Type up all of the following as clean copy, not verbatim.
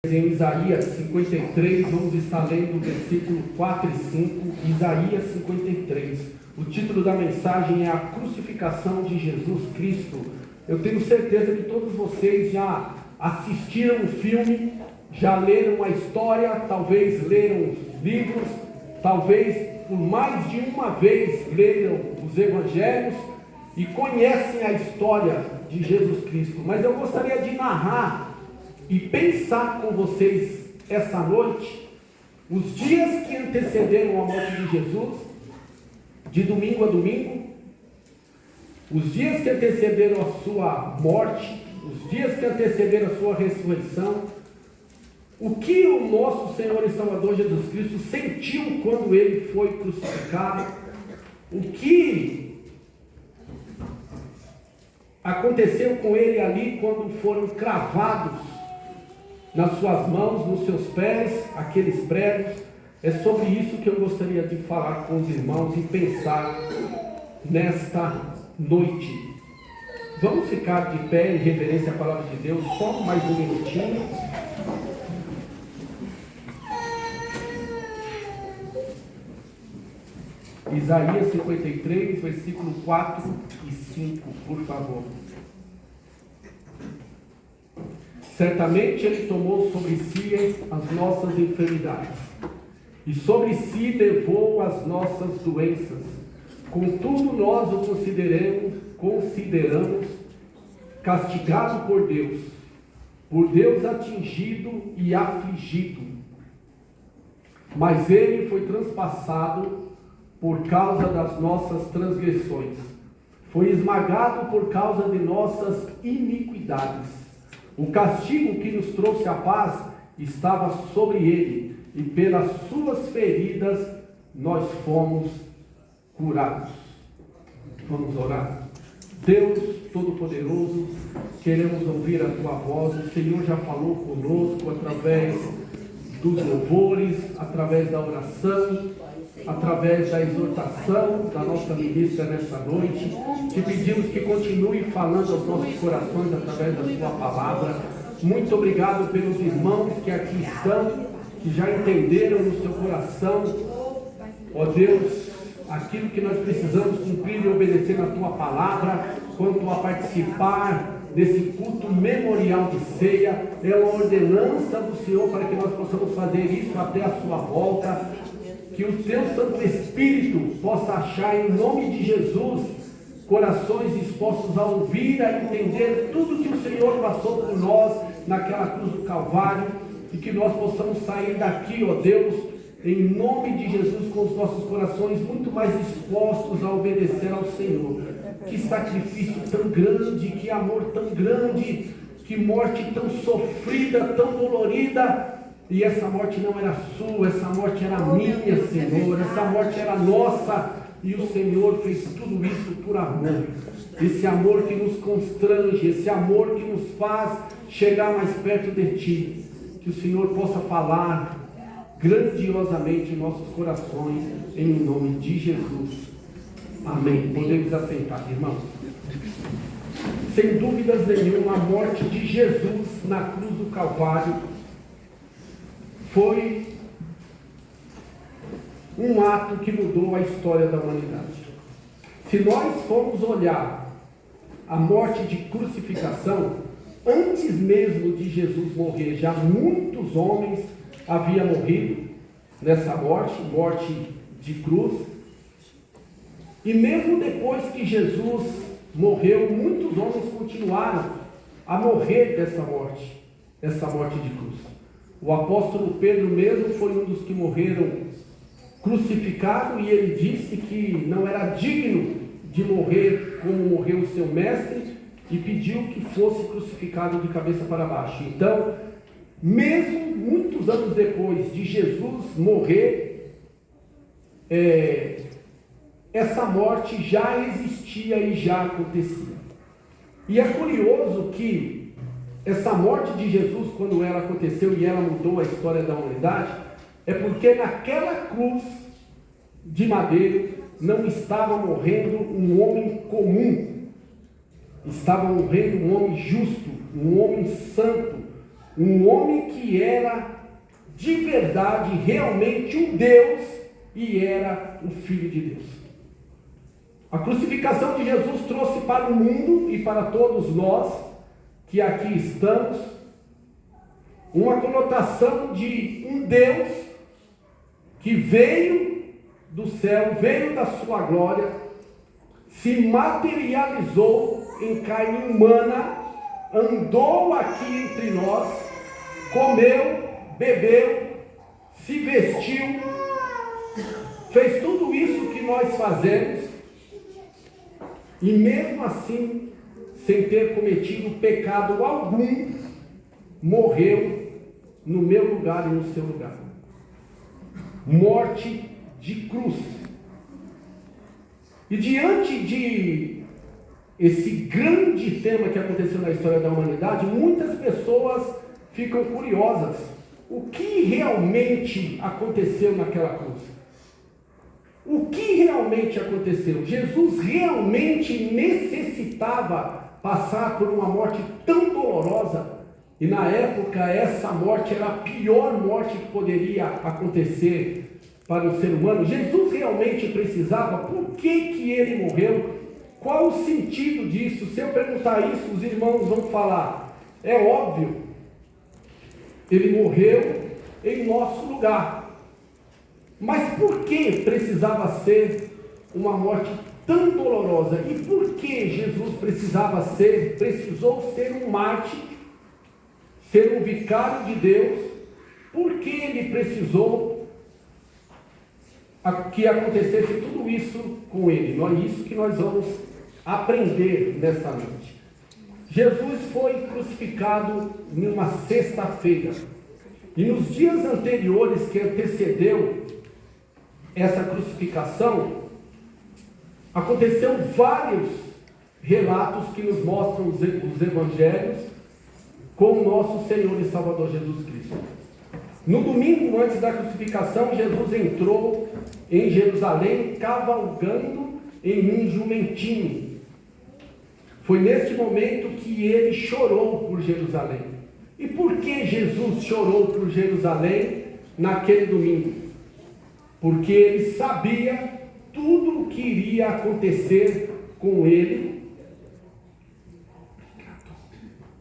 Em Isaías 53, vamos estar lendo o versículo 4 e 5, Isaías 53. O título da mensagem é A Crucificação de Jesus Cristo. Eu tenho certeza que todos vocês já assistiram o filme, já leram a história, talvez leram os livros, talvez por mais de uma vez leram os evangelhos e conhecem a história de Jesus Cristo. Mas eu gostaria de narrar e pensar com vocês essa noite os dias que antecederam a morte de Jesus, de domingo a domingo, os dias que antecederam a sua morte, os dias que antecederam a sua ressurreição, o que o nosso Senhor e Salvador Jesus Cristo sentiu quando ele foi crucificado, o que aconteceu com ele ali quando foram cravados nas suas mãos, nos seus pés, aqueles pregos. É sobre isso que eu gostaria de falar com os irmãos e pensar nesta noite. Vamos ficar de pé em reverência à palavra de Deus, só mais um minutinho. Isaías 53, versículo 4 e 5, por favor. Certamente Ele tomou sobre si as nossas enfermidades, e sobre si levou as nossas doenças. Contudo, nós o consideramos castigado por Deus atingido e afligido. Mas Ele foi transpassado por causa das nossas transgressões, foi esmagado por causa de nossas iniquidades. O castigo que nos trouxe a paz estava sobre ele, e pelas suas feridas nós fomos curados. Vamos orar. Deus Todo-Poderoso, queremos ouvir a Tua voz. O Senhor já falou conosco através dos louvores, através da oração, através da exortação da nossa ministra nessa noite. Te pedimos que continue falando aos nossos corações através da Sua palavra. Muito obrigado pelos irmãos que aqui estão, que já entenderam no seu coração, ó Deus, aquilo que nós precisamos cumprir e obedecer na Tua palavra, quanto a participar desse culto memorial de ceia. É uma ordenança do Senhor para que nós possamos fazer isso até a Sua volta. Que o Teu Santo Espírito possa achar, em nome de Jesus, corações dispostos a ouvir, a entender tudo que o Senhor passou por nós naquela cruz do Calvário, e que nós possamos sair daqui, ó Deus, em nome de Jesus, com os nossos corações muito mais dispostos a obedecer ao Senhor. Que sacrifício tão grande, que amor tão grande, que morte tão sofrida, tão dolorida. E essa morte não era sua, essa morte era minha, Senhor, essa morte era nossa, e o Senhor fez tudo isso por amor. Esse amor que nos constrange, esse amor que nos faz chegar mais perto de Ti. Que o Senhor possa falar grandiosamente em nossos corações, em nome de Jesus. Amém. Podemos assentar, irmãos. Sem dúvidas nenhuma, a morte de Jesus na cruz do Calvário foi um ato que mudou a história da humanidade. Se nós formos olhar a morte de crucificação, antes mesmo de Jesus morrer, já muitos homens haviam morrido nessa morte de cruz. E mesmo depois que Jesus morreu, muitos homens continuaram a morrer dessa morte de cruz. O apóstolo Pedro mesmo foi um dos que morreram crucificado, e ele disse que não era digno de morrer como morreu o seu mestre, e pediu que fosse crucificado de cabeça para baixo. Então, mesmo muitos anos depois de Jesus morrer, essa morte já existia e já acontecia. E é curioso que essa morte de Jesus, quando ela aconteceu e ela mudou a história da humanidade, é porque naquela cruz de madeira não estava morrendo um homem comum, estava morrendo um homem justo, um homem santo, um homem que era de verdade, realmente um Deus, e era o Filho de Deus. A crucificação de Jesus trouxe para o mundo e para todos nós que aqui estamos uma conotação de um Deus que veio do céu, veio da sua glória, se materializou em carne humana, andou aqui entre nós, comeu, bebeu, se vestiu, fez tudo isso que nós fazemos, e mesmo assim, sem ter cometido pecado algum, morreu no meu lugar e no seu lugar. Morte de cruz. E diante de esse grande tema que aconteceu na história da humanidade, muitas pessoas ficam curiosas. O que realmente aconteceu naquela cruz? O que realmente aconteceu? Jesus realmente necessitava passar por uma morte tão dolorosa? E na época essa morte era a pior morte que poderia acontecer para o ser humano. Jesus realmente precisava? Por que ele morreu? Qual o sentido disso? Se eu perguntar isso, os irmãos vão falar: é óbvio, ele morreu em nosso lugar. Mas por que precisava ser uma morte tão dolorosa? E por que Jesus precisou ser um mártir, ser um vicário de Deus? Por que ele precisou que acontecesse tudo isso com ele? É isso que nós vamos aprender nessa noite. Jesus foi crucificado numa sexta-feira. E nos dias anteriores que antecedeu essa crucificação, aconteceu vários relatos que nos mostram os evangelhos com o nosso Senhor e Salvador Jesus Cristo. No domingo antes da crucificação, Jesus entrou em Jerusalém cavalgando em um jumentinho. Foi neste momento que ele chorou por Jerusalém. E por que Jesus chorou por Jerusalém naquele domingo? Porque ele sabia tudo o que iria acontecer com ele,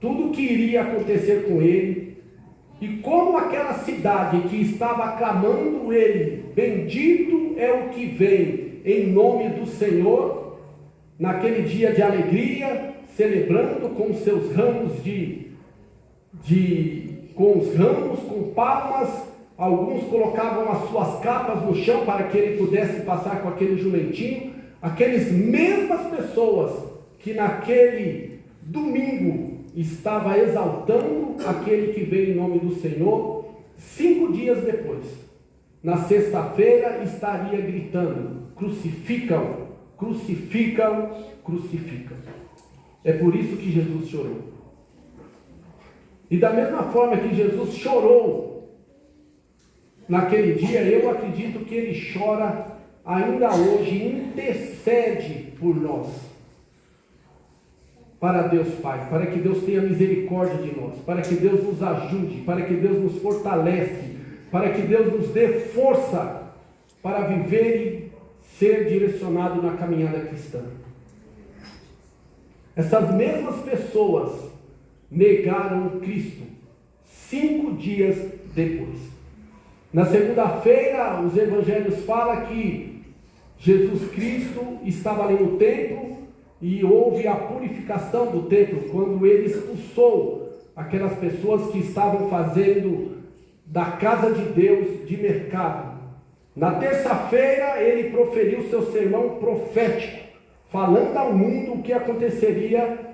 tudo o que iria acontecer com ele, e como aquela cidade que estava aclamando ele, bendito é o que vem em nome do Senhor, naquele dia de alegria, celebrando com seus ramos com os ramos, com palmas. Alguns colocavam as suas capas no chão para que ele pudesse passar com aquele jumentinho. Aquelas mesmas pessoas que naquele domingo estava exaltando aquele que veio em nome do Senhor, 5 dias depois, na sexta-feira, estaria gritando: crucificam, crucificam, crucificam. É por isso que Jesus chorou. E da mesma forma que Jesus chorou naquele dia, eu acredito que ele chora ainda hoje, intercede por nós, para Deus Pai, para que Deus tenha misericórdia de nós, para que Deus nos ajude, para que Deus nos fortalece, para que Deus nos dê força para viver e ser direcionado na caminhada cristã. Essas mesmas pessoas negaram Cristo 5 dias depois. Na segunda-feira, os evangelhos falam que Jesus Cristo estava ali no templo e houve a purificação do templo, quando ele expulsou aquelas pessoas que estavam fazendo da casa de Deus de mercado. Na terça-feira, ele proferiu seu sermão profético, falando ao mundo o que aconteceria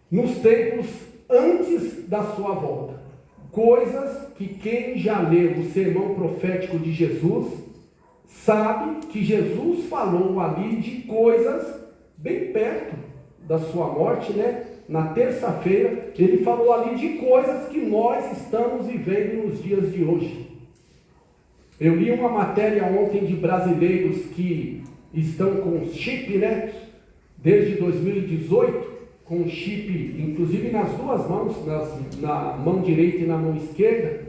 nos tempos antes da sua volta. Coisas que quem já leu o sermão profético de Jesus, sabe que Jesus falou ali de coisas bem perto da sua morte, né? Na terça-feira, ele falou ali de coisas que nós estamos vivendo nos dias de hoje. Eu li uma matéria ontem de brasileiros que estão com chip, né? Desde 2018, com um chip, inclusive nas duas mãos, na mão direita e na mão esquerda,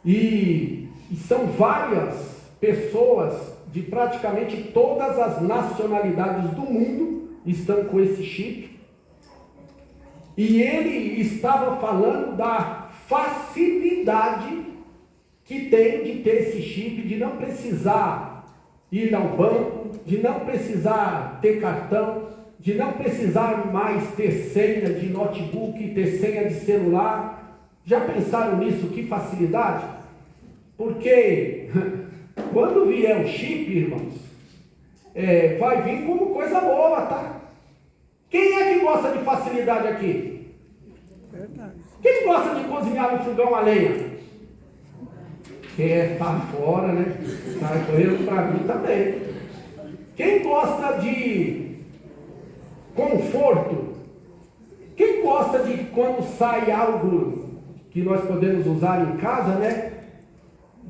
e são várias pessoas de praticamente todas as nacionalidades do mundo estão com esse chip. E ele estava falando da facilidade que tem de ter esse chip, de não precisar ir ao banco, de não precisar ter cartão, de não precisar mais ter senha de notebook, ter senha de celular. Já pensaram nisso? Que facilidade? Porque quando vier o chip, irmãos, vai vir como coisa boa, tá? Quem é que gosta de facilidade aqui? Verdade. Quem gosta de cozinhar no fogão a lenha? Quem está fora, né? Está correndo para mim também. Quem gosta de conforto? Quem gosta de quando sai algo que nós podemos usar em casa, né?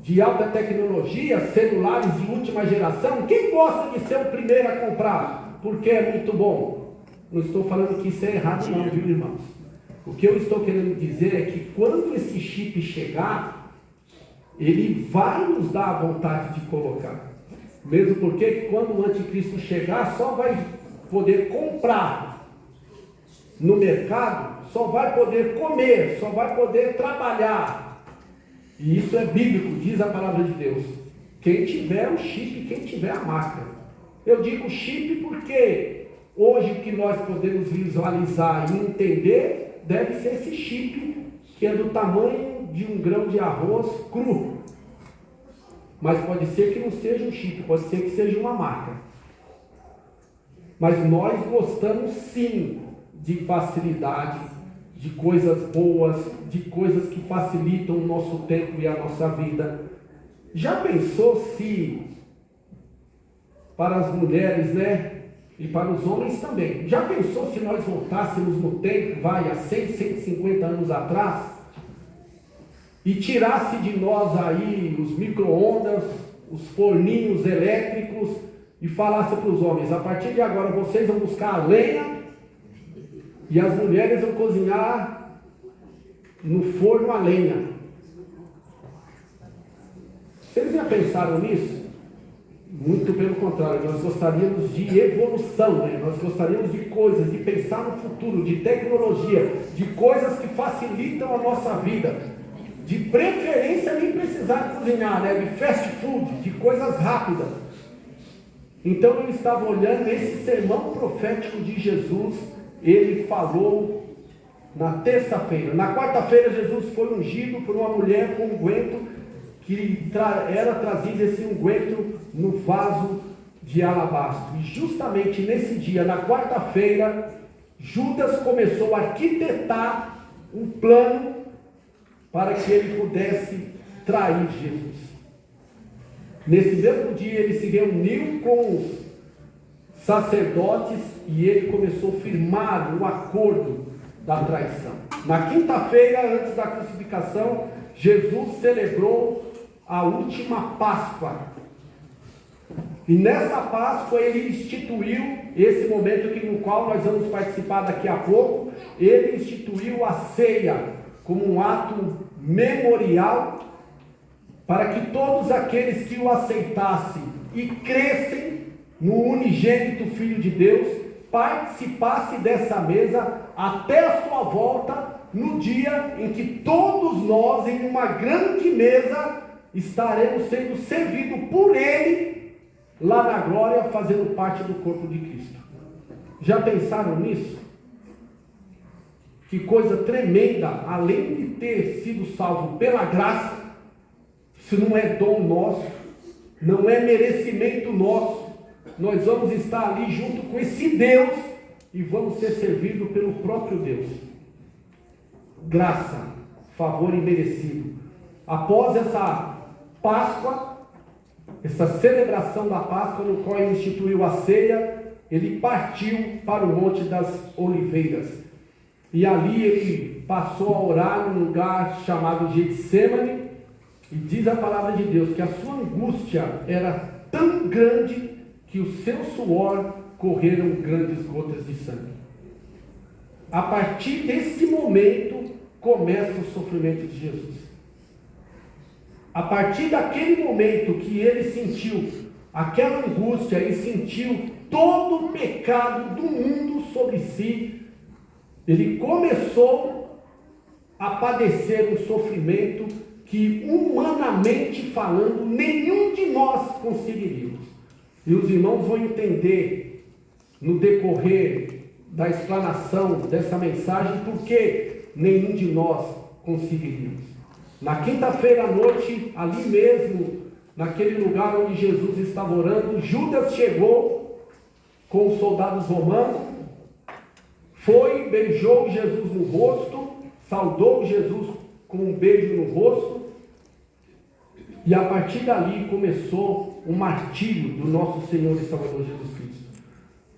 De alta tecnologia, celulares de última geração? Quem gosta de ser o primeiro a comprar? Porque é muito bom. Não estou falando que isso é errado não, viu, irmãos? O que eu estou querendo dizer é que quando esse chip chegar, ele vai nos dar a vontade de colocar. Mesmo porque quando o anticristo chegar, só vai poder comprar no mercado, só vai poder comer, só vai poder trabalhar. E isso é bíblico, diz a palavra de Deus. Quem tiver o chip, quem tiver a máquina. Eu digo chip porque hoje o que nós podemos visualizar e entender deve ser esse chip que é do tamanho de um grão de arroz cru. Mas pode ser que não seja um chip, pode ser que seja uma marca. Mas nós gostamos sim de facilidade, de coisas boas, de coisas que facilitam o nosso tempo e a nossa vida. Já pensou se para as mulheres, né? E para os homens também. Já pensou se nós voltássemos no tempo, há 100, 150 anos atrás, e tirasse de nós aí os micro-ondas, os forninhos elétricos, e falasse para os homens: a partir de agora vocês vão buscar a lenha, e as mulheres vão cozinhar no forno a lenha. Vocês já pensaram nisso? Muito pelo contrário, nós gostaríamos de evolução, né? Nós gostaríamos de coisas, de pensar no futuro, de tecnologia, de coisas que facilitam a nossa vida, de preferência nem precisar cozinhar, né? De fast food, de coisas rápidas. Então eu estava olhando esse sermão profético de Jesus, ele falou na terça-feira. Na quarta-feira Jesus foi ungido por uma mulher com unguento, que era trazido esse unguento no vaso de alabastro. E justamente nesse dia, na quarta-feira, Judas começou a arquitetar um plano para que ele pudesse trair Jesus. Nesse mesmo dia ele se reuniu com os sacerdotes e ele começou a firmar o acordo da traição. Na quinta-feira, antes da crucificação, Jesus celebrou a última Páscoa. E nessa Páscoa ele instituiu esse momento no qual nós vamos participar daqui a pouco. Ele instituiu a ceia como um ato memorial para que todos aqueles que o aceitassem e crescem no unigênito Filho de Deus participassem dessa mesa até a sua volta, no dia em que todos nós, em uma grande mesa, estaremos sendo servidos por Ele lá na glória, fazendo parte do corpo de Cristo. Já pensaram nisso? Que coisa tremenda, além de ter sido salvo pela graça, isso não é dom nosso, não é merecimento nosso, nós vamos estar ali junto com esse Deus e vamos ser servidos pelo próprio Deus. Graça, favor imerecido. Após essa Páscoa, essa celebração da Páscoa, no qual ele instituiu a ceia, ele partiu para o Monte das Oliveiras. E ali ele passou a orar num lugar chamado Getsêmani. E diz a palavra de Deus que a sua angústia era tão grande que o seu suor correram grandes gotas de sangue. a partir desse momento, começa o sofrimento de Jesus. A partir daquele momento que ele sentiu aquela angústia e sentiu todo o pecado do mundo sobre si, ele começou a padecer um sofrimento que, humanamente falando, nenhum de nós conseguiríamos. E os irmãos vão entender no decorrer da explanação dessa mensagem porque nenhum de nós conseguiríamos. Na quinta-feira à noite, ali mesmo, naquele lugar onde Jesus estava orando, Judas chegou com os soldados romanos, foi, beijou Jesus no rosto, saudou Jesus com um beijo no rosto, e a partir dali começou o martírio do nosso Senhor e Salvador Jesus Cristo.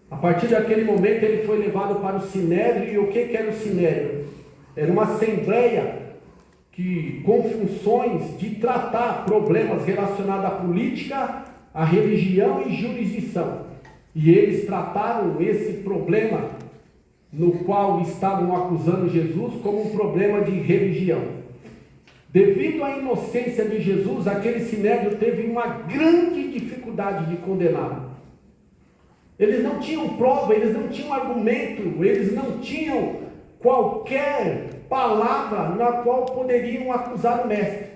A partir daquele momento ele foi levado para o Sinédrio. E o que era o Sinédrio? Era uma assembleia com funções de tratar problemas relacionados à política, à religião e jurisdição. E eles trataram esse problema no qual estavam acusando Jesus como um problema de religião. Devido à inocência de Jesus, aquele Sinédrio teve uma grande dificuldade de condená-lo. Eles não tinham prova, eles não tinham argumento, eles não tinham qualquer palavra na qual poderiam acusar o mestre.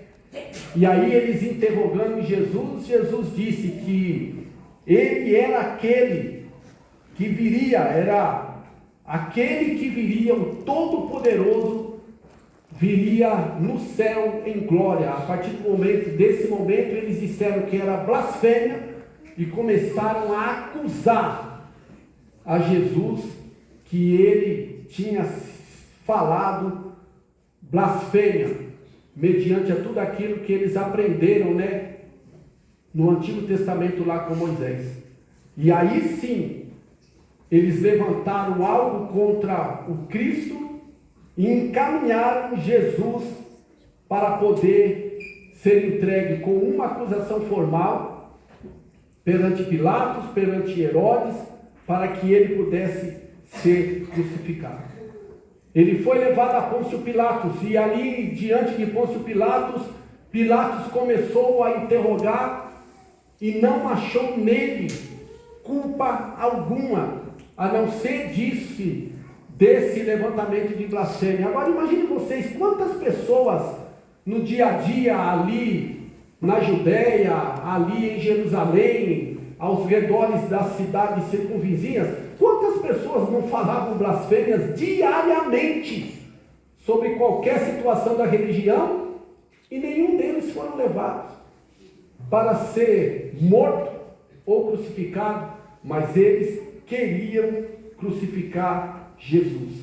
E aí eles interrogando Jesus, Jesus disse que ele era aquele que viria, era aquele que viria, o Todo-Poderoso, viria no céu em glória. A partir desse momento, eles disseram que era blasfêmia e começaram a acusar a Jesus que ele tinha falado blasfêmia, mediante a tudo aquilo que eles aprenderam, no Antigo Testamento lá com Moisés. E aí sim, eles levantaram algo contra o Cristo e encaminharam Jesus para poder ser entregue com uma acusação formal perante Pilatos, perante Herodes, para que ele pudesse ser crucificado. Ele foi levado a Pôncio Pilatos, e ali diante de Pôncio Pilatos, Pilatos começou a interrogar e não achou nele culpa alguma, a não ser desse levantamento de blasfêmia. Agora imagine vocês, quantas pessoas no dia a dia ali na Judéia, ali em Jerusalém, aos redores das cidades circunvizinhas, quantas pessoas não falavam blasfêmias diariamente sobre qualquer situação da religião, e nenhum deles foram levados para ser morto ou crucificado, mas eles queriam crucificar Jesus.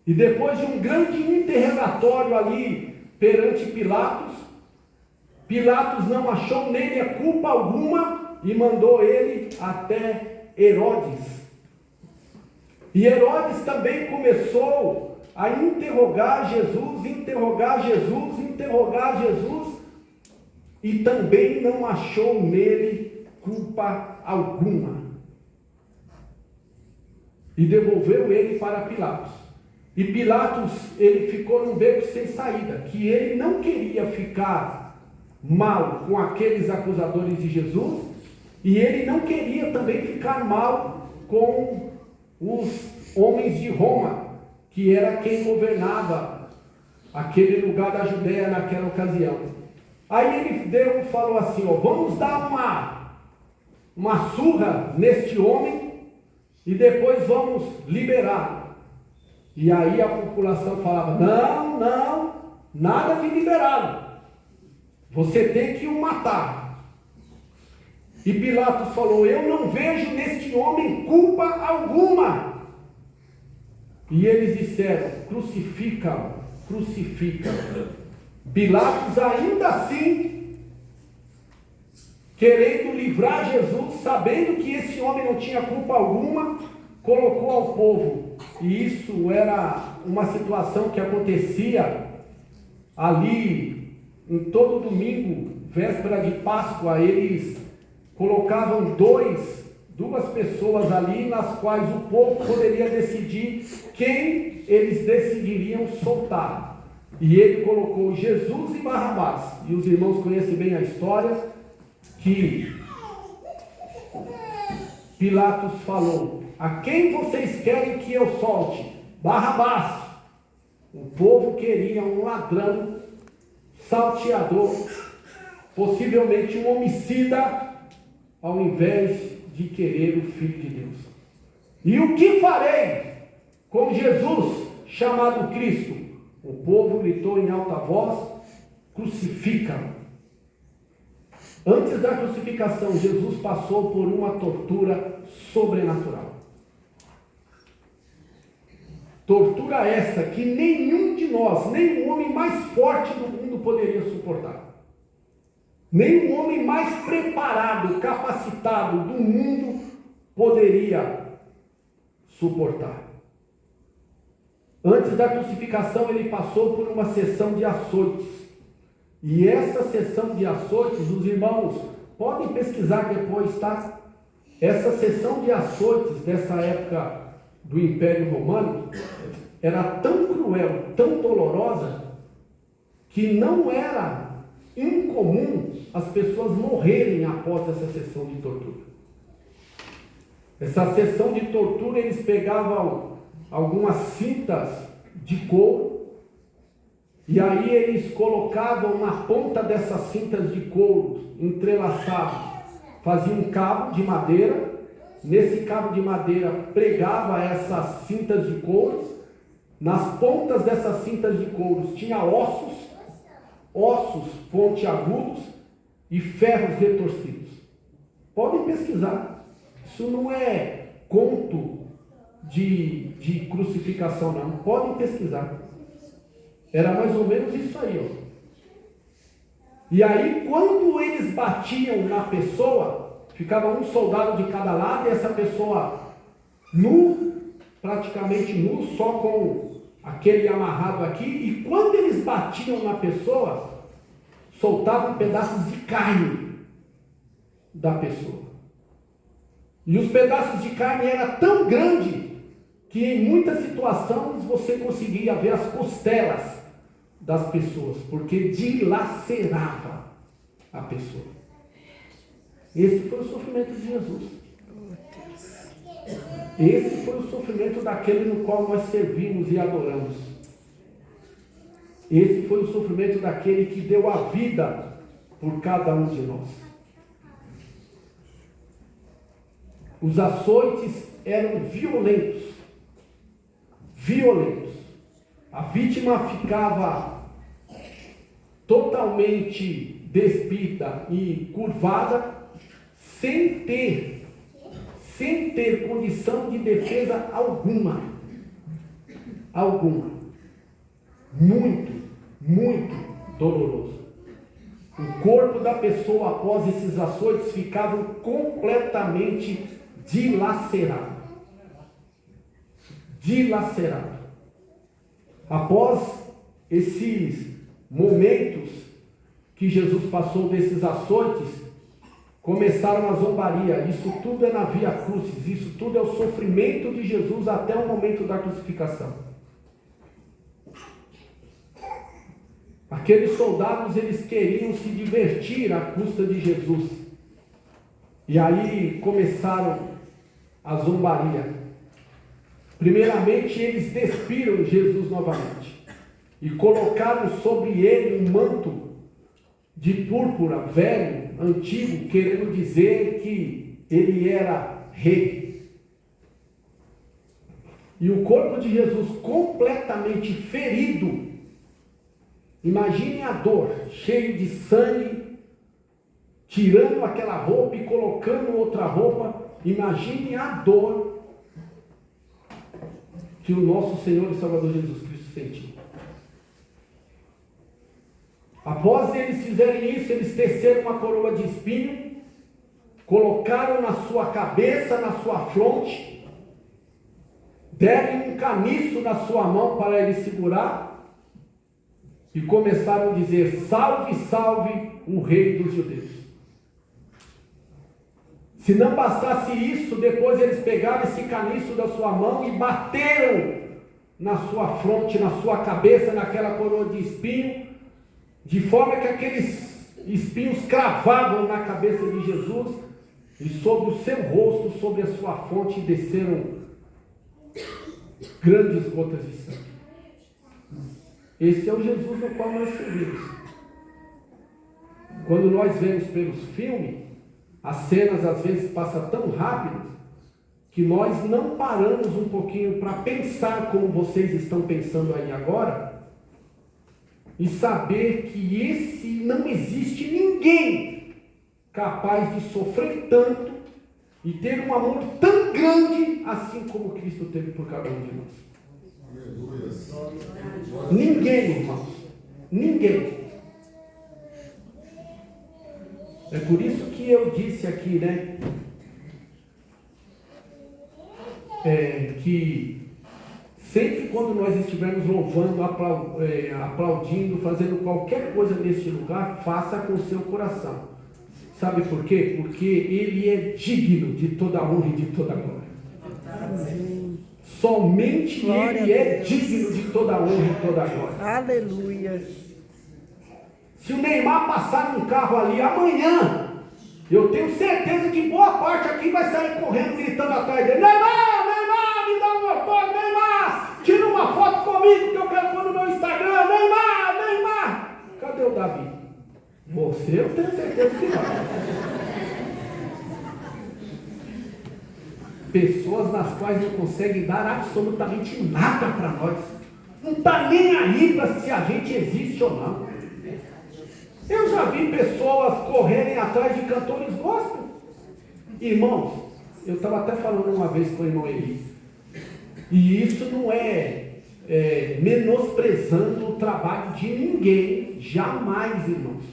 E depois de um grande interrogatório ali perante Pilatos, Pilatos não achou nele culpa alguma e mandou ele até Herodes. E Herodes também começou a interrogar Jesus, e também não achou nele culpa alguma. E devolveu ele para Pilatos. E Pilatos, ele ficou num beco sem saída, que ele não queria ficar mal com aqueles acusadores de Jesus, e ele não queria também ficar mal com os homens de Roma, que era quem governava aquele lugar da Judéia naquela ocasião. Aí ele falou assim, vamos dar uma surra neste homem e depois vamos liberá-lo. E aí a população falava, não, nada de liberá-lo, você tem que o matar. E Pilatos falou, eu não vejo neste homem culpa alguma. E eles disseram, crucifica-o. Pilatos ainda assim, querendo livrar Jesus, sabendo que esse homem não tinha culpa alguma, colocou ao povo. E isso era uma situação que acontecia ali em todo domingo, véspera de Páscoa. Eles colocavam dois duas pessoas ali nas quais o povo poderia decidir quem eles decidiriam soltar. E ele colocou Jesus e Barrabás. E os irmãos conhecem bem a história, que Pilatos falou: a quem vocês querem que eu solte? Barrabás. O povo queria um ladrão, salteador, possivelmente um homicida, ao invés de querer o Filho de Deus. E o que farei com Jesus, chamado Cristo? O povo gritou em alta voz: crucifica-o. Antes da crucificação, Jesus passou por uma tortura sobrenatural. Tortura essa que nenhum de nós, nem o homem mais forte do mundo poderia suportar. Nem o homem mais preparado, capacitado do mundo poderia suportar. Antes da crucificação, ele passou por uma sessão de açoites. E essa sessão de açoites, os irmãos podem pesquisar depois, tá? Essa sessão de açoites dessa época do Império Romano era tão cruel, tão dolorosa, que não era incomum as pessoas morrerem após essa sessão de tortura. Essa sessão de tortura, eles pegavam algumas cintas de couro, e aí eles colocavam na ponta dessas cintas de couro entrelaçadas, faziam um cabo de madeira. Nesse cabo de madeira pregava essas cintas de couro. Nas pontas dessas cintas de couro tinha ossos pontiagudos e ferros retorcidos. Podem pesquisar. Isso não é conto de crucificação, não. Podem pesquisar. Era mais ou menos isso aí, ó. E aí, quando eles batiam na pessoa, ficava um soldado de cada lado, e essa pessoa nu, praticamente nu, só com aquele amarrado aqui, e quando eles batiam na pessoa, soltavam pedaços de carne da pessoa. E os pedaços de carne eram tão grandes que em muitas situações você conseguia ver as costelas das pessoas, porque dilacerava a pessoa. Esse foi o sofrimento de Jesus. Esse foi o sofrimento daquele no qual nós servimos e adoramos. Esse foi o sofrimento daquele que deu a vida por cada um de nós. Os açoites eram violentos. Violentos. A vítima ficava totalmente despida e curvada, sem ter condição de defesa alguma. Alguma. Muito doloroso. O corpo da pessoa após esses açoites ficava completamente dilacerado. Dilacerado. Após esses momentos que Jesus passou desses açoites, começaram a zombaria. Isso tudo é na Via Crucis, isso tudo é o sofrimento de Jesus até o momento da crucificação. Aqueles soldados, eles queriam se divertir à custa de Jesus. E aí começaram a zombaria. Primeiramente, eles despiram Jesus novamente e colocaram sobre ele um manto de púrpura velho, antigo, querendo dizer que ele era rei. E o corpo de Jesus completamente ferido. Imagine a dor, cheio de sangue, tirando aquela roupa e colocando outra roupa. Imagine a dor que o nosso Senhor e Salvador Jesus Cristo sentiu. Após eles fizerem isso, eles teceram uma coroa de espinho, colocaram na sua cabeça, na sua fronte, deram um caniço na sua mão para ele segurar, e começaram a dizer: salve, salve o rei dos judeus. Se não bastasse isso, depois eles pegaram esse caniço da sua mão e bateram na sua fronte, na sua cabeça, naquela coroa de espinho, de forma que aqueles espinhos cravavam na cabeça de Jesus, e sobre o seu rosto, sobre a sua fronte, desceram grandes gotas de sangue. Esse é o Jesus no qual nós servimos. Quando nós vemos pelos filmes, as cenas às vezes passam tão rápido que nós não paramos um pouquinho para pensar como vocês estão pensando aí agora e saber que não existe ninguém capaz de sofrer tanto e ter um amor tão grande assim como Cristo teve por cada um de nós. Ninguém, irmãos. Ninguém. É por isso que eu disse aqui, né? Que sempre quando nós estivermos louvando, aplaudindo, fazendo qualquer coisa neste lugar, faça com o seu coração. Sabe por quê? Porque Ele é digno de toda honra e de toda glória. Amém. Somente glória Ele é digno de toda honra e toda glória. Aleluia. Se o Neymar passar num carro ali amanhã, eu tenho certeza que boa parte aqui vai sair correndo, gritando atrás dele: Neymar, Neymar, me dá um autógrafo, Neymar, tira uma foto comigo que eu quero pôr no meu Instagram, Neymar, Neymar. Cadê o Davi? Você, eu tenho certeza que vai. Pessoas nas quais não conseguem dar absolutamente nada para nós. Não está nem aí para se a gente existe ou não. Eu já vi pessoas correrem atrás de cantores gospel. Irmãos, eu estava até falando uma vez com o irmão Eli, e isso não é menosprezando o trabalho de ninguém, jamais, irmãos,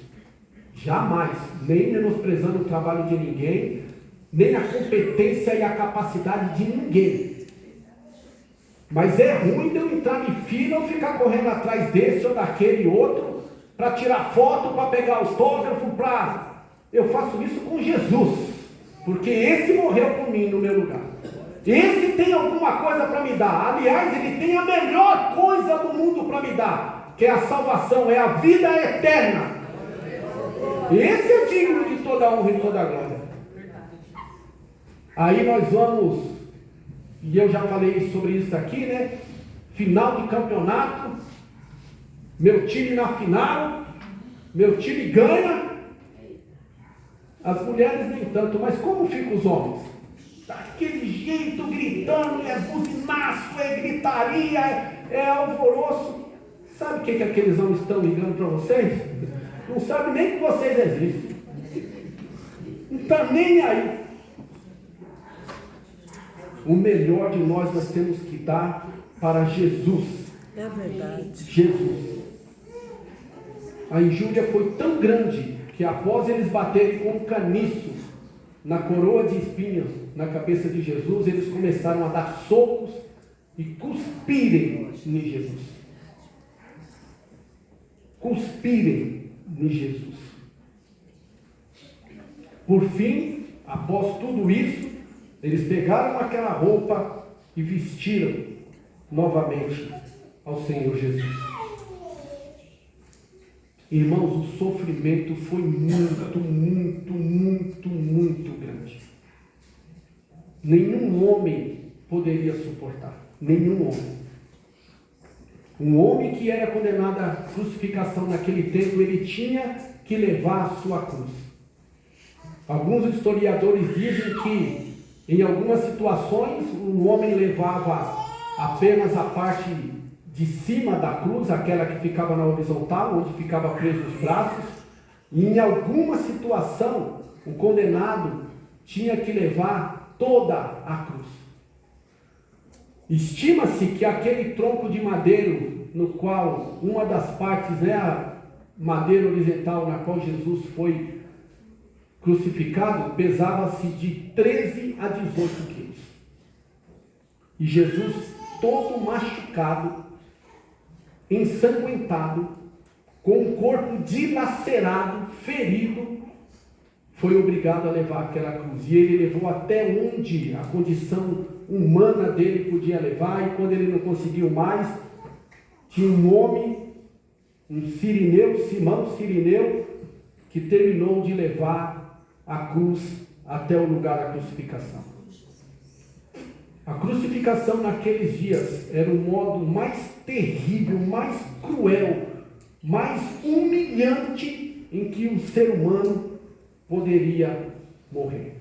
jamais, nem menosprezando o trabalho de ninguém, nem a competência e a capacidade de ninguém. Mas é ruim de eu entrar em fila ou ficar correndo atrás desse ou daquele outro, para tirar foto, para pegar autógrafo, eu faço isso com Jesus, porque esse morreu por mim no meu lugar. Esse tem alguma coisa para me dar. Aliás, ele tem a melhor coisa do mundo para me dar, que é a salvação, é a vida eterna. Esse é digno de toda honra e toda glória. Aí nós vamos, e eu já falei sobre isso aqui, né? Final de campeonato, meu time na final, meu time ganha, as mulheres nem tanto, mas como ficam os homens? Daquele jeito, gritando, é buzinaço, é gritaria, é alvoroço. Sabe o que aqueles homens estão ligando para vocês? Não sabe nem que vocês existem. Não está nem aí. O melhor de nós temos que dar para Jesus. É verdade. Jesus. A injúria foi tão grande que após eles baterem com um caniço na coroa de espinhos na cabeça de Jesus, eles começaram a dar socos e cuspirem em Jesus. Cuspirem em Jesus. Por fim, após tudo isso, eles pegaram aquela roupa e vestiram novamente ao Senhor Jesus. Irmãos, o sofrimento foi muito, muito, muito, muito grande. Nenhum homem poderia suportar. Nenhum homem. Um homem que era condenado à crucificação naquele tempo, ele tinha que levar a sua cruz. Alguns historiadores dizem que, em algumas situações, o homem levava apenas a parte de cima da cruz, aquela que ficava na horizontal, onde ficava preso os braços, e em alguma situação, o condenado tinha que levar toda a cruz. Estima-se que aquele tronco de madeiro, no qual uma das partes, a madeira horizontal na qual Jesus foi crucificado, pesava-se de 13 a 18 quilos. E Jesus, todo machucado, ensanguentado, com o corpo dilacerado, ferido, foi obrigado a levar aquela cruz. E ele levou até onde a condição humana dele podia levar. E quando ele não conseguiu mais, tinha um homem, um sirineu, Simão Sirineu, que terminou de levar a cruz até o lugar da crucificação. A crucificação naqueles dias era o modo mais terrível, mais cruel, mais humilhante em que o ser humano poderia morrer.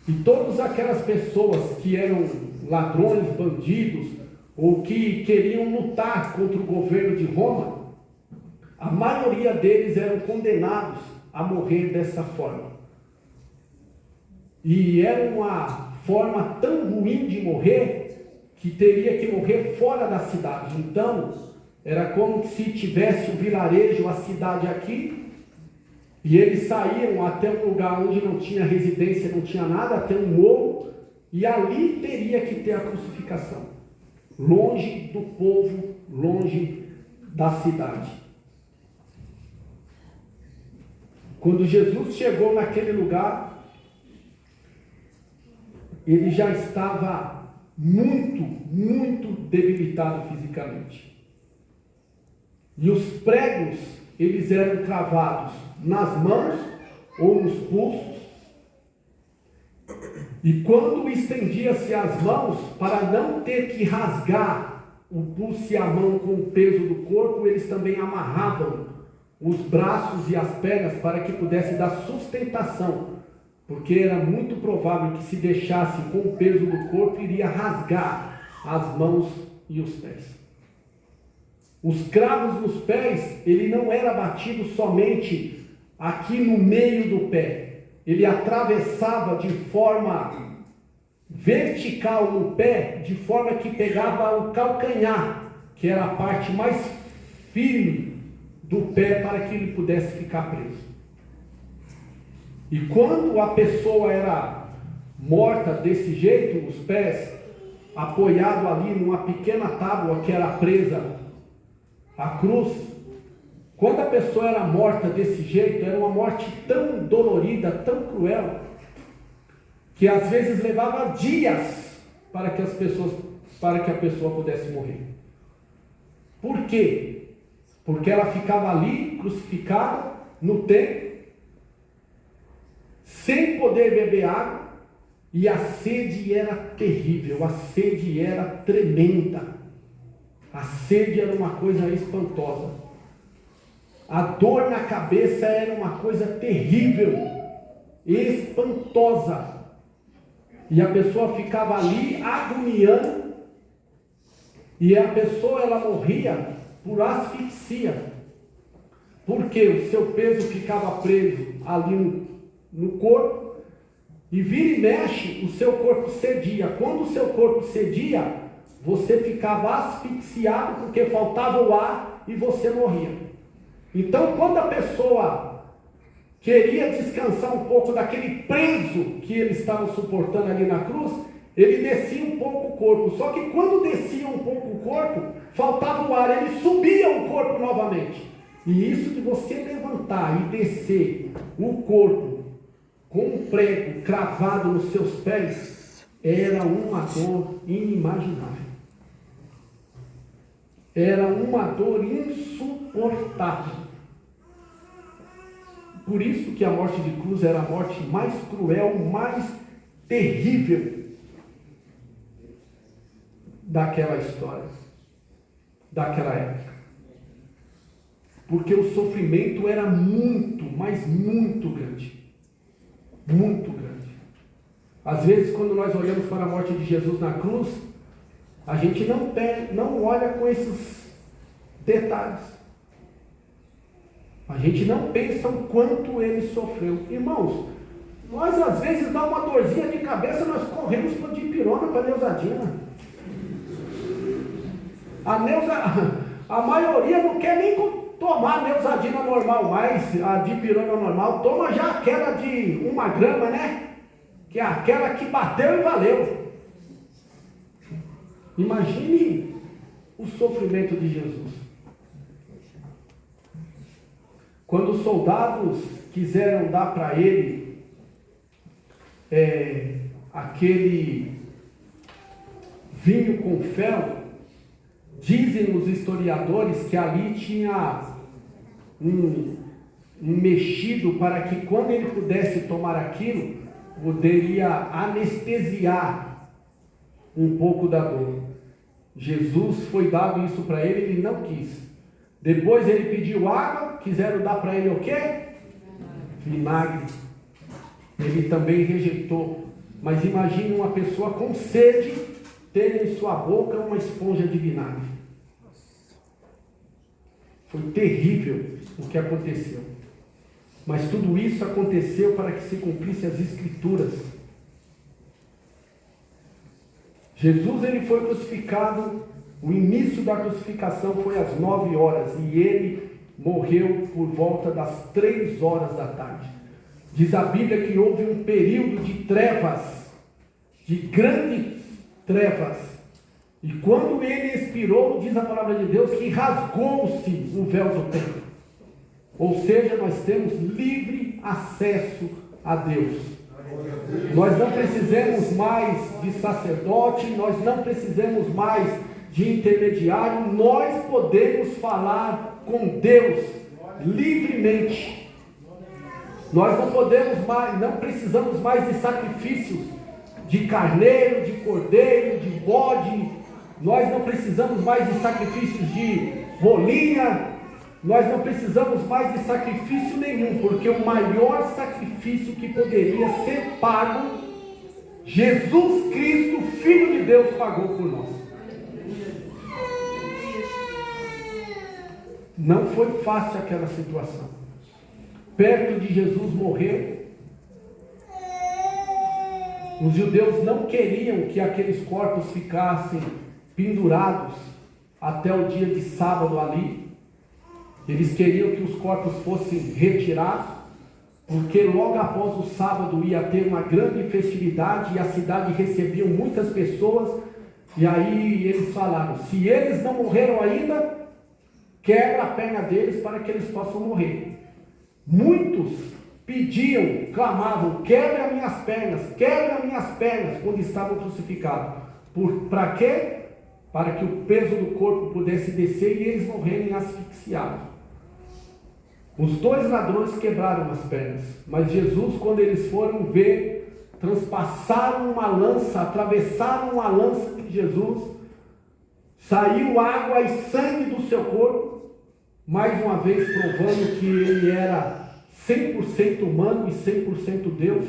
E todas aquelas pessoas que eram ladrões, bandidos, ou que queriam lutar contra o governo de Roma, a maioria deles eram condenados a morrer dessa forma. E era uma forma tão ruim de morrer, que teria que morrer fora da cidade. Então, era como se tivesse o vilarejo, a cidade aqui, e eles saíam até um lugar onde não tinha residência, não tinha nada, até um morro, e ali teria que ter a crucificação. Longe do povo, longe da cidade. Quando Jesus chegou naquele lugar, ele já estava muito debilitado fisicamente. E os pregos, eles eram cravados nas mãos ou nos pulsos. E quando estendia-se as mãos, para não ter que rasgar o pulso e a mão com o peso do corpo, eles também amarravam os braços e as pernas para que pudesse dar sustentação, porque era muito provável que se deixasse com o peso do corpo, iria rasgar as mãos e os pés. Os cravos nos pés, ele não era batido somente aqui no meio do pé, ele atravessava de forma vertical no pé, de forma que pegava o calcanhar, que era a parte mais firme do pé, para que ele pudesse ficar preso. E quando a pessoa era morta desse jeito, os pés apoiados ali numa pequena tábua que era presa à cruz, quando a pessoa era morta desse jeito, era uma morte tão dolorida, tão cruel, que às vezes levava dias para que a pessoa pudesse morrer. Por quê? Porque ela ficava ali, crucificada, no templo, sem poder beber água, e a sede era terrível, a sede era tremenda, a sede era uma coisa espantosa, a dor na cabeça era uma coisa terrível, espantosa, e a pessoa ficava ali agoniando, e a pessoa ela morria por asfixia, porque o seu peso ficava preso ali no corpo, e vira e mexe, o seu corpo cedia. Quando o seu corpo cedia, você ficava asfixiado, porque faltava o ar, e você morria. Então, quando a pessoa queria descansar um pouco daquele peso que ele estava suportando ali na cruz, ele descia um pouco o corpo. Só que quando descia um pouco o corpo, faltava o ar, ele subia o corpo novamente. E isso de você levantar e descer o corpo com um prego cravado nos seus pés, era uma dor inimaginável. Era uma dor insuportável. Por isso que a morte de cruz era a morte mais cruel, mais terrível daquela história, daquela época. Porque o sofrimento era muito, mas muito grande. Muito grande. Às vezes, quando nós olhamos para a morte de Jesus na cruz, a gente não olha com esses detalhes. A gente não pensa o quanto ele sofreu. Irmãos, nós às vezes dá uma dorzinha de cabeça, nós corremos para dipirona, para Neuzadina. A maioria não quer nem tomar a Neuzadina normal mais, a dipirona normal, toma já aquela de 1 grama, né? Que é aquela que bateu e valeu. Imagine o sofrimento de Jesus. Quando os soldados quiseram dar para ele aquele vinho com fel, dizem os historiadores que ali tinha um mexido para que quando ele pudesse tomar aquilo, poderia anestesiar um pouco da dor. Jesus foi dado isso para ele, ele não quis. Depois ele pediu água, quiseram dar para ele o quê? Vinagre. Ele também rejeitou. Mas imagine uma pessoa com sede ter em sua boca uma esponja de vinagre. Foi terrível o que aconteceu. Mas tudo isso aconteceu para que se cumprissem as Escrituras. Jesus, ele foi crucificado, o início da crucificação foi às 9 horas e ele morreu por volta das 3 horas da tarde. Diz a Bíblia que houve um período de trevas, de grandes trevas. E quando ele expirou, diz a palavra de Deus que rasgou-se o véu do templo. Ou seja, nós temos livre acesso a Deus. Nós não precisamos mais de sacerdote, nós não precisamos mais de intermediário, nós podemos falar com Deus livremente. Nós não precisamos mais de sacrifícios de carneiro, de cordeiro, de bode. Nós não precisamos mais de sacrifícios de rolinha. Nós não precisamos mais de sacrifício nenhum, porque o maior sacrifício que poderia ser pago, Jesus Cristo, Filho de Deus, pagou por nós. Não foi fácil aquela situação. Perto de Jesus morrer, os judeus não queriam que aqueles corpos ficassem pendurados até o dia de sábado ali. Eles queriam que os corpos fossem retirados, porque logo após o sábado ia ter uma grande festividade e a cidade recebia muitas pessoas. E aí eles falaram: se eles não morreram ainda, quebra a perna deles para que eles possam morrer. Muitos pediam, clamavam: quebre as minhas pernas, quando estavam crucificados. Para quê? Para que o peso do corpo pudesse descer e eles morrerem asfixiados. Os 2 ladrões quebraram as pernas, mas Jesus, quando eles foram ver, transpassaram uma lança, atravessaram uma lança de Jesus, saiu água e sangue do seu corpo, mais uma vez provando que ele era 100% humano e 100% Deus.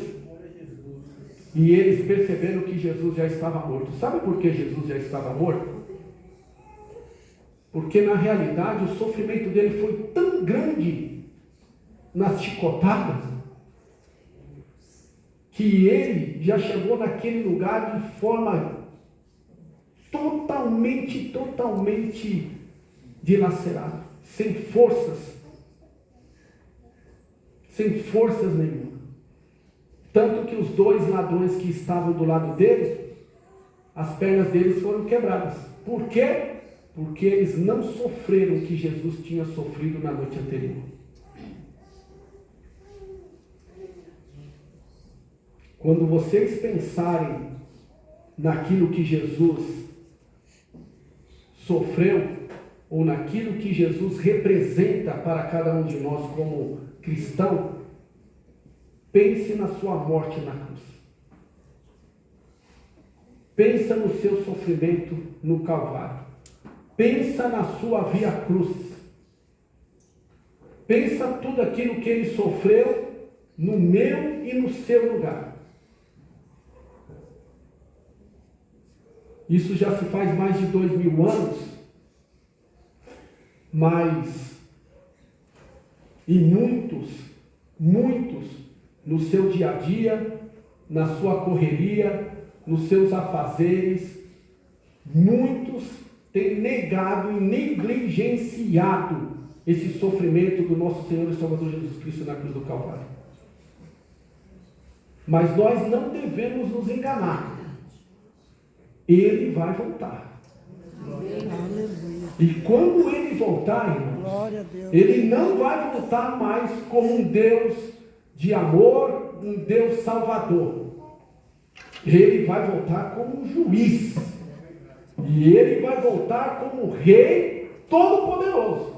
E eles perceberam que Jesus já estava morto. Sabe por que Jesus já estava morto? Porque na realidade o sofrimento dele foi tão grande nas chicotadas, que ele já chegou naquele lugar de forma totalmente dilacerado, sem forças nenhuma. Tanto que os 2 ladrões que estavam do lado dele, as pernas deles foram quebradas. Por quê? Porque eles não sofreram o que Jesus tinha sofrido na noite anterior. Quando vocês pensarem naquilo que Jesus sofreu, ou naquilo que Jesus representa para cada um de nós como cristão, pense na sua morte na cruz. Pensa no seu sofrimento no Calvário. Pensa na sua via cruz. Pensa tudo aquilo que ele sofreu no meu e no seu lugar. Isso já se faz mais de 2000 anos, mas e muitos no seu dia a dia, na sua correria, nos seus afazeres, muitos têm negado e negligenciado esse sofrimento do nosso Senhor e Salvador Jesus Cristo na cruz do Calvário. Mas nós não devemos nos enganar. Ele vai voltar. Aleluia. E quando ele voltar, irmãos, Glória a Deus. ele não vai voltar mais como um Deus de amor, um Deus salvador. Ele vai voltar como um juiz. E ele vai voltar como rei todo-poderoso.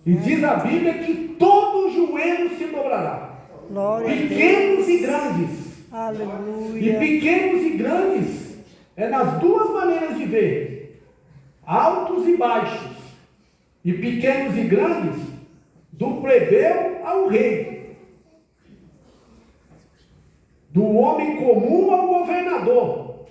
E diz a Bíblia que todo joelho se dobrará. Glória a Pequenos Deus. e grandes. E Aleluia. pequenos e grandes é nas duas maneiras de ver. Altos e baixos. E pequenos e grandes, do plebeu ao rei. Do homem comum ao governador.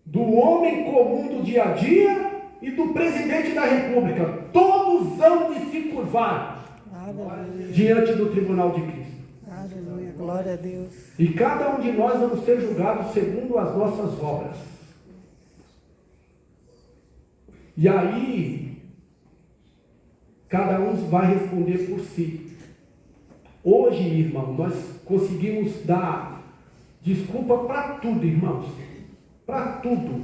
Do homem comum do dia a dia e do presidente da república. Todos hão de se curvar Aleluia. diante do tribunal de Cristo. Aleluia. Glória a Deus. E cada um de nós vamos ser julgados segundo as nossas obras. E aí, cada um vai responder por si. Hoje, irmão, nós conseguimos dar desculpa para tudo, irmãos. Para tudo.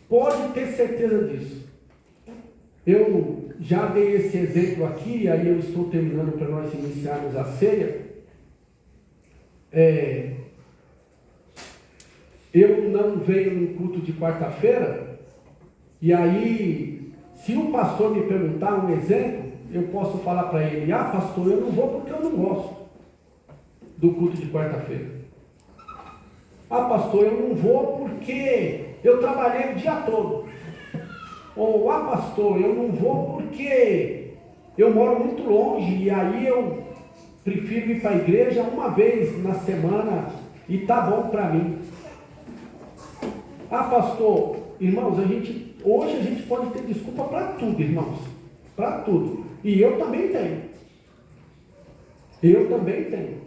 Pode ter certeza disso. Eu já dei esse exemplo aqui, aí eu estou terminando para nós iniciarmos a ceia. Eu não venho no culto de quarta-feira, e aí, se o pastor me perguntar um exemplo, eu posso falar para ele: ah, pastor, eu não vou porque eu não gosto do culto de quarta-feira. Ah, pastor, eu não vou porque eu trabalhei o dia todo. Ou, ah, pastor, eu não vou porque eu moro muito longe e aí eu prefiro ir para a igreja uma vez na semana e tá bom para mim. Ah, pastor, irmãos, hoje a gente pode ter desculpa para tudo, irmãos. Para tudo. E eu também tenho. Eu também tenho.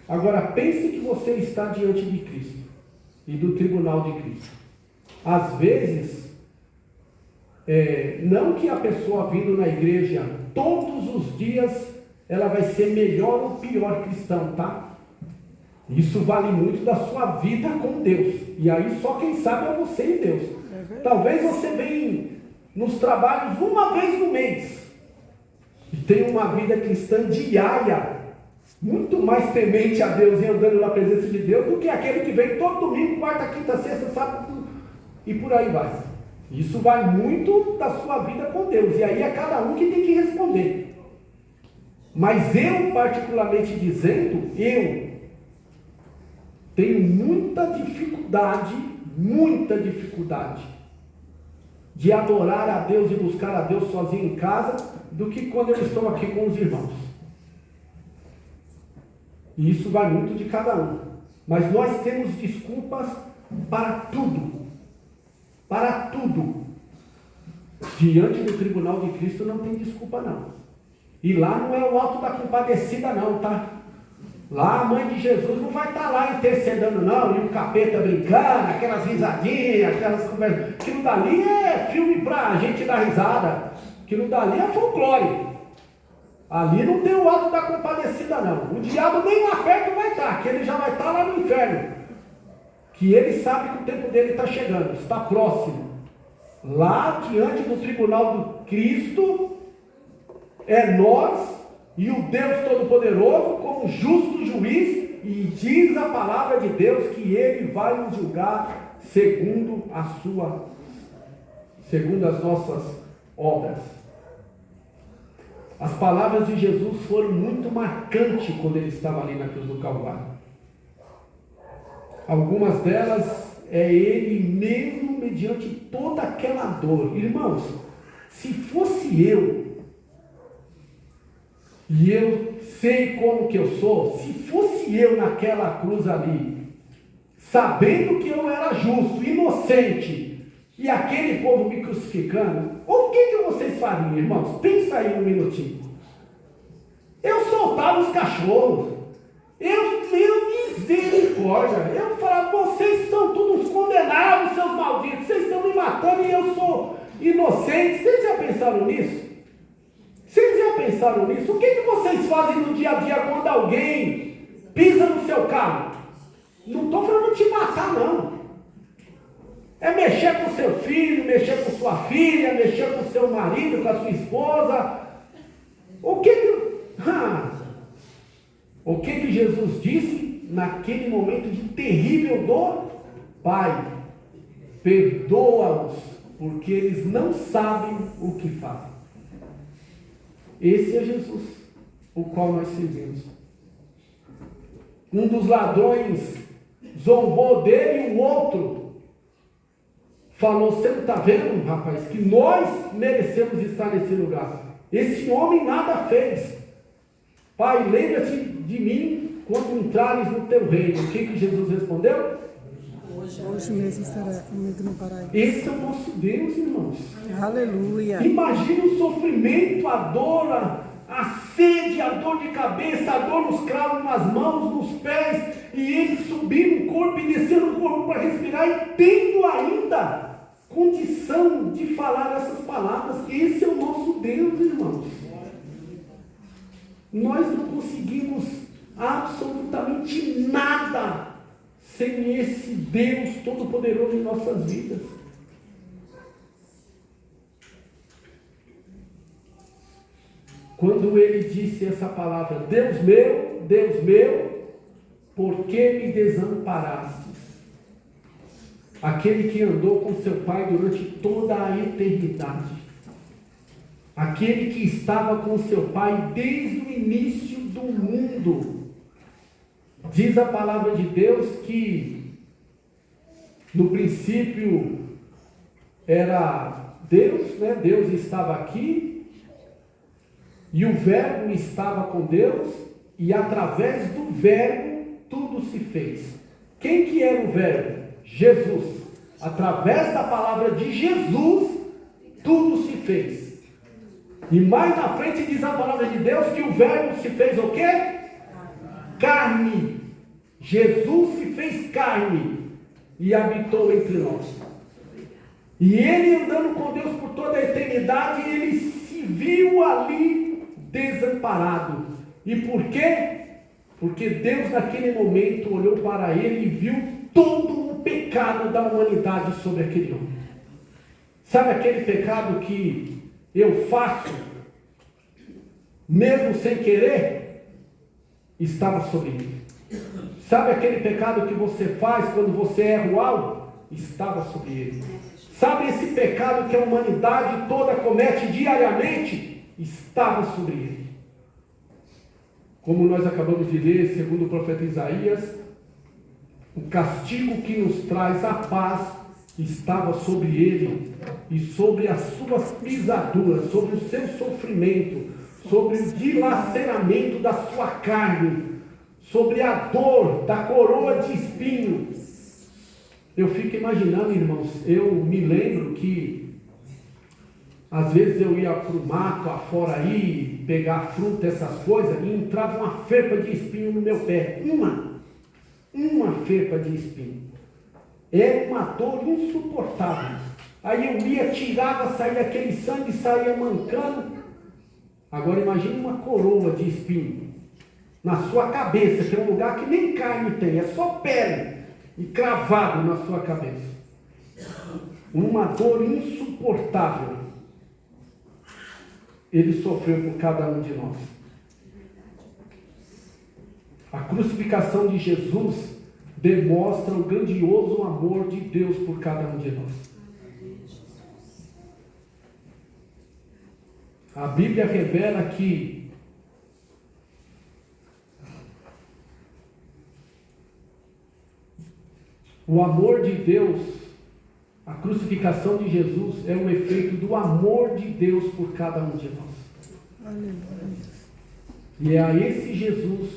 Agora, pense que você está diante de Cristo e do tribunal de Cristo. Às vezes, não que a pessoa vindo na igreja todos os dias, ela vai ser melhor ou pior cristão, tá? Isso vale muito da sua vida com Deus. E aí só quem sabe é você e Deus. Talvez você venha nos trabalhos uma vez no mês e tenha uma vida cristã diária, muito mais temente a Deus e andando na presença de Deus do que aquele que vem todo domingo, quarta, quinta, sexta, sábado e por aí vai. Isso vai muito da sua vida com Deus, e aí é cada um que tem que responder. Mas eu, particularmente dizendo, eu tenho muita dificuldade de adorar a Deus e buscar a Deus sozinho em casa do que quando eu estou aqui com os irmãos. E isso vai muito de cada um. Mas nós temos desculpas para tudo. Para tudo. Diante do tribunal de Cristo não tem desculpa não. E lá não é o alto da compadecida não, tá? Lá a mãe de Jesus não vai estar lá intercedendo não, e o capeta brincando, aquelas risadinhas, aquelas conversas. Aquilo dali é filme pra gente dar risada. Aquilo dali é folclore. Ali não tem o alto da compadecida não. O diabo nem lá perto vai estar, que ele já vai estar lá no inferno. Que ele sabe que o tempo dele está chegando, está próximo. Lá diante do tribunal do Cristo, é nós e o Deus Todo-Poderoso como justo juiz, e diz a palavra de Deus que ele vai nos julgar segundo as nossas obras. As palavras de Jesus foram muito marcantes quando ele estava ali na cruz do Calvário. Algumas delas é ele mesmo mediante toda aquela dor. Irmãos, se fosse eu, e eu sei como que eu sou, se fosse eu naquela cruz ali, sabendo que eu era justo, inocente, e aquele povo me crucificando, o que vocês fariam, irmãos? Pensa aí um minutinho. Eu soltava os cachorros, eu misericórdia, eu falava: vocês estão todos condenados, seus malditos, vocês estão me matando e eu sou inocente. Vocês já pensaram nisso? O que vocês fazem no dia a dia quando alguém pisa no seu carro? Não estou falando de te matar não. É mexer com seu filho, mexer com sua filha, mexer com seu marido, com a sua esposa. O que que Jesus disse naquele momento de terrível dor? Pai, perdoa-os, porque eles não sabem o que fazem. Esse é Jesus, o qual nós servimos. Um dos ladrões zombou dele e o outro falou: você não está vendo, rapaz, que nós merecemos estar nesse lugar. Esse homem nada fez. Pai, lembra-te de mim quando entrares no teu reino. O que Jesus respondeu? Hoje mesmo estará comigo no paraíso. Esse é o nosso Deus, irmãos. Aleluia. Imagina o sofrimento, a dor, a sede, a dor de cabeça, a dor nos cravos, nas mãos, nos pés, e ele subir no corpo e descer no corpo para respirar, e tendo ainda condição de falar essas palavras. Esse é o nosso Deus, irmãos. Nós não conseguimos absolutamente nada sem esse Deus Todo-Poderoso em nossas vidas. Quando ele disse essa palavra: Deus meu, por que me desamparastes? Aquele que andou com seu pai durante toda a eternidade, aquele que estava com seu pai desde o início do mundo. Diz a palavra de Deus que no princípio era Deus, né? Deus estava aqui, e o Verbo estava com Deus, e através do Verbo tudo se fez. Quem que era o Verbo? Jesus. Através da palavra de Jesus tudo se fez. E mais na frente diz a palavra de Deus que o Verbo se fez o quê? Carne. Jesus se fez carne e habitou entre nós. E ele, andando com Deus por toda a eternidade, ele se viu ali desamparado. E por quê? Porque Deus naquele momento olhou para ele e viu todo o pecado da humanidade sobre aquele homem. Sabe aquele pecado que eu faço, mesmo sem querer? Estava sobre ele. Sabe aquele pecado que você faz quando você erra o alvo? Estava sobre ele. Sabe esse pecado que a humanidade toda comete diariamente? Estava sobre ele. Como nós acabamos de ler, segundo o profeta Isaías, o castigo que nos traz a paz estava sobre ele, e sobre as suas pisaduras, sobre o seu sofrimento, sobre o dilaceramento da sua carne, sobre a dor da coroa de espinhos. Eu fico imaginando, irmãos, eu me lembro que às vezes eu ia para o mato afora aí, pegar fruta, essas coisas, e entrava uma ferpa de espinho no meu pé. Uma ferpa de espinho. Era uma dor insuportável. Aí eu ia, tirava, saía aquele sangue, saía mancando. Agora imagine uma coroa de espinho na sua cabeça, que é um lugar que nem carne tem, é só pele, e cravado na sua cabeça. Uma dor insuportável ele sofreu por cada um de nós. A crucificação de Jesus demonstra o grandioso amor de Deus por cada um de nós. A Bíblia revela que o amor de Deus, a crucificação de Jesus é um efeito do amor de Deus por cada um de nós. Aleluia. E é a esse Jesus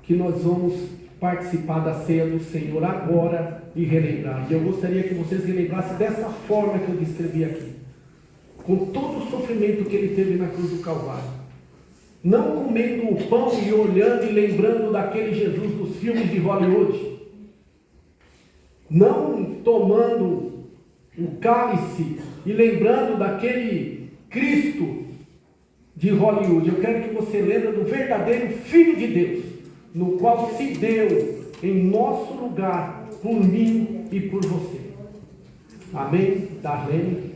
que nós vamos participar da ceia do Senhor agora e relembrar. E eu gostaria que vocês relembrassem dessa forma que eu descrevi aqui, com todo o sofrimento que ele teve na cruz do Calvário, não comendo o pão e olhando e lembrando daquele Jesus dos filmes de Hollywood, não tomando o cálice e lembrando daquele Cristo de Hollywood. Eu quero que você lembre do verdadeiro Filho de Deus, no qual se deu em nosso lugar, por mim e por você. Amém? Darlene.